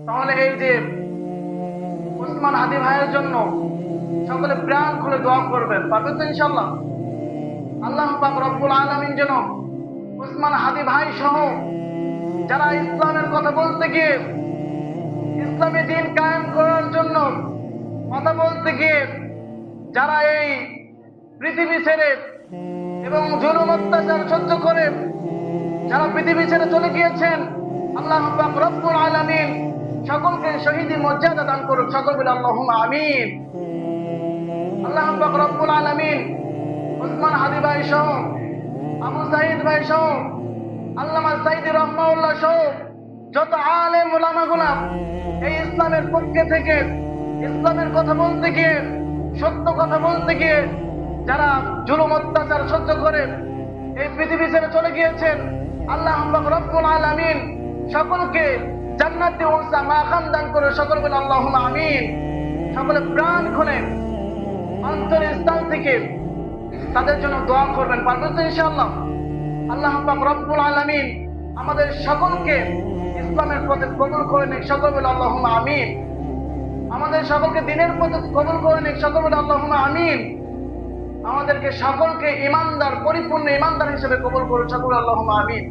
তাহলে এই যে ওসমান হাদি ভাইয়ের জন্য সকলে প্রাণ খুলে দোয়া করবেন, পারবেন তো ইনশাআল্লাহ? আল্লাহ পাক রব্বুল আলামিন যেন ওসমান হাদি ভাই সহ যারা ইসলামের কথা বলতে গিয়ে, ইসলামী দিন কায়েম করার জন্য কথা বলতে গিয়ে যারা এই পৃথিবী ছেড়ে এবং জুলুম অত্যাচার সহ্য করে যারা পৃথিবী ছেড়ে চলে গিয়েছেন, আল্লাহ পাক রব্বুল আলামিন সকলকে শহীদি মর্যাদা দান করুন। সকল বলে আল্লাহুম্মা আমিন। আল্লাহ পাক রব্বুল আলামিন ওসমান হাদি ভাই সহ, আবু সাঈদ ভাই সহ, আল্লামা সাঈদী রাহমাহুল্লাহ সহ যত আলেম উলামাগুলা এই ইসলামের পক্ষে থেকে ইসলামের কথা বলতে গিয়ে, সত্য কথা বলতে গিয়ে যারা জুলুম অত্যাচার সহ্য করে এই পৃথিবী ছেড়ে চলে গিয়েছেন, আল্লাহ পাক রব্বুল আলামিন সকলকে জান্নাতে উনসা মাকাম দান করে। সকল বলে আল্লাহুম্মা আমিন। সকলে প্রাণ খুলে অন্তরের স্থান থেকে তাদের জন্য দোয়া করবেন, পারবেন তো ইনশাআল্লাহ? আল্লাহ পাক রব্বুল আলামিন আমাদের সকলকে ইসলামের পথে কবুল করে নিক। সকল বলে আল্লাহুম্মা আমিন। আমাদের সকলকে দিনের পথে কবুল করে নিক। সকল বলে আল্লাহুম্মা আমিন। আমাদেরকে সকলকে ঈমানদার, পরিপূর্ণ ঈমানদার হিসেবে কবুল করুন। সকল আল্লাহুম্মা আমিন।